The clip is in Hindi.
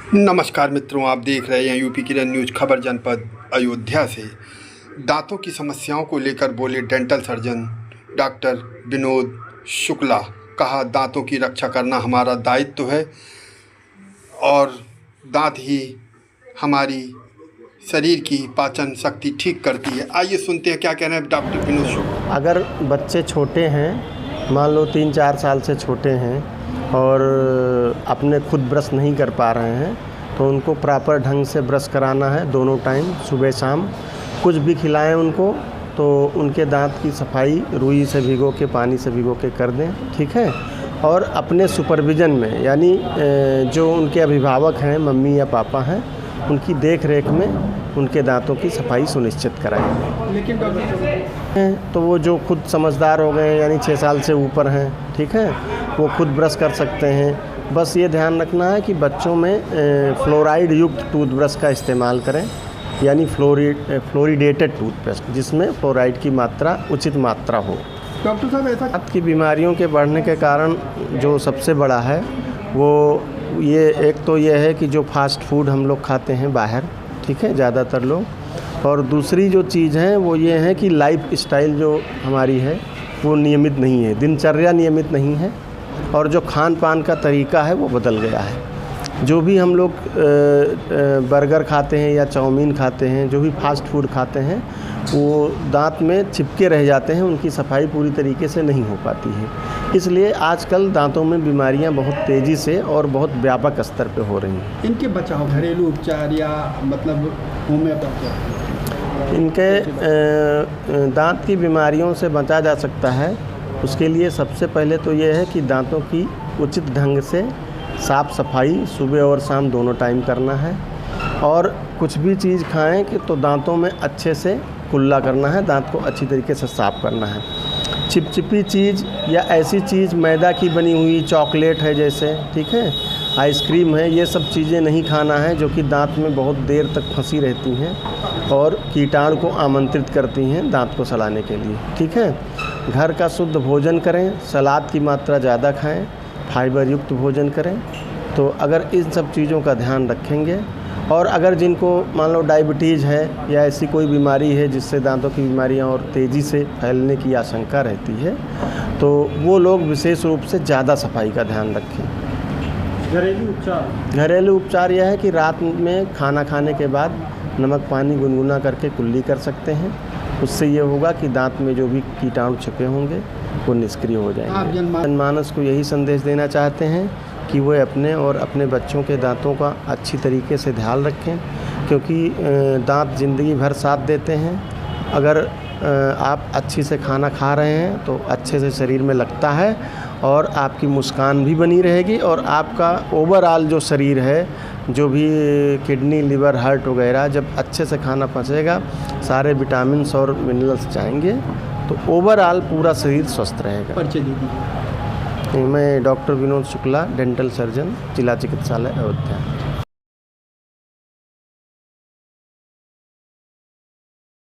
नमस्कार मित्रों, आप देख रहे हैं यूपी किरण न्यूज खबर जनपद अयोध्या से। दांतों की समस्याओं को लेकर बोले dental surgeon doctor Vinod Shukla. कहा, दांतों की रक्षा करना हमारा दायित्व है और दांत ही हमारी शरीर की पाचन शक्ति ठीक करती है। आइए सुनते हैं क्या कह रहे हैं डॉक्टर विनोद शुक्ला। अगर बच्चे छोटे हैं, मान लो 3-4 साल से छोटे हैं और अपने खुद ब्रश नहीं कर पा रहे हैं, तो उनको प्रॉपर ढंग से ब्रश कराना है दोनों टाइम, सुबह शाम। कुछ भी खिलाएं उनको तो उनके दांत की सफाई रुई से भिगो के, पानी से भिगो के कर दें, ठीक है। और अपने सुपरविज़न में, यानी जो उनके अभिभावक हैं, मम्मी या पापा हैं, उनकी देख रेख में उनके दांतों की सफाई सुनिश्चित कराएं। लेकिन डॉक्टर तो वो जो खुद समझदार हो गए हैं, यानी 6 साल से ऊपर हैं, ठीक है, वो खुद ब्रश कर सकते हैं। बस ये ध्यान रखना है कि बच्चों में फ्लोराइड युक्त टूथब्रश का इस्तेमाल करें, यानी फ्लोरिडेटेड टूथब्रश जिसमें फ्लोराइड की मात्रा उचित मात्रा हो। डॉक्टर साहब, ऐसा दांत की बीमारियों के बढ़ने के कारण जो सबसे बड़ा है वो ये, एक तो ये है कि जो फास्ट फूड हम लोग खाते हैं बाहर, ठीक है, ज़्यादातर लोग, और दूसरी जो चीज़ है वो ये है कि लाइफ स्टाइल जो हमारी है वो नियमित नहीं है, दिनचर्या नियमित नहीं है, और जो खान पान का तरीका है वो बदल गया है। जो भी हम लोग बर्गर खाते हैं या चाउमीन खाते हैं, जो भी फास्ट फूड खाते हैं, वो दांत में चिपके रह जाते हैं, उनकी सफाई पूरी तरीके से नहीं हो पाती है। इसलिए आजकल दांतों में बीमारियां बहुत तेज़ी से और बहुत व्यापक स्तर पे हो रही हैं। इनके बचाव घरेलू उपचार या मतलब होम्योपैथी, इनके दांत की बीमारियों से बचा जा सकता है। उसके लिए सबसे पहले तो ये है कि दांतों की उचित ढंग से साफ़ सफाई सुबह और शाम दोनों टाइम करना है, और कुछ भी चीज़ खाएं कि तो दांतों में अच्छे से कुल्ला करना है, दांत को अच्छी तरीके से साफ़ करना है। चिपचिपी चीज़ या ऐसी चीज़, मैदा की बनी हुई चॉकलेट है जैसे, ठीक है, आइसक्रीम है, ये सब चीज़ें नहीं खाना है जो कि दांत में बहुत देर तक फंसी रहती हैं और कीटाणु को आमंत्रित करती हैं दांत को सड़ाने के लिए, ठीक है। घर का शुद्ध भोजन करें, सलाद की मात्रा ज़्यादा खाएं, फाइबर युक्त भोजन करें। तो अगर इन सब चीज़ों का ध्यान रखेंगे, और अगर जिनको मान लो डायबिटीज़ है या ऐसी कोई बीमारी है जिससे दांतों की बीमारियां और तेज़ी से फैलने की आशंका रहती है, तो वो लोग विशेष रूप से ज़्यादा सफाई का ध्यान रखें। घरेलू उपचार यह है कि रात में खाना खाने के बाद नमक पानी गुनगुना करके कुल्ली कर सकते हैं। उससे ये होगा कि दांत में जो भी कीटाणु छिपे होंगे वो निष्क्रिय हो जाएंगे। जनमानस को यही संदेश देना चाहते हैं कि वो अपने और अपने बच्चों के दांतों का अच्छी तरीके से ध्यान रखें, क्योंकि दांत ज़िंदगी भर साथ देते हैं। अगर आप अच्छी से खाना खा रहे हैं तो अच्छे से शरीर में लगता है और आपकी मुस्कान भी बनी रहेगी, और आपका ओवरऑल जो शरीर है, जो भी किडनी, लिवर, हार्ट वगैरह, जब अच्छे से खाना पचेगा, सारे विटामिन्स और मिनरल्स जाएंगे, तो ओवरऑल पूरा शरीर स्वस्थ रहेगा। परिचय दीजिए। मैं doctor Vinod Shukla, dental surgeon, जिला चिकित्सालय अयोध्या।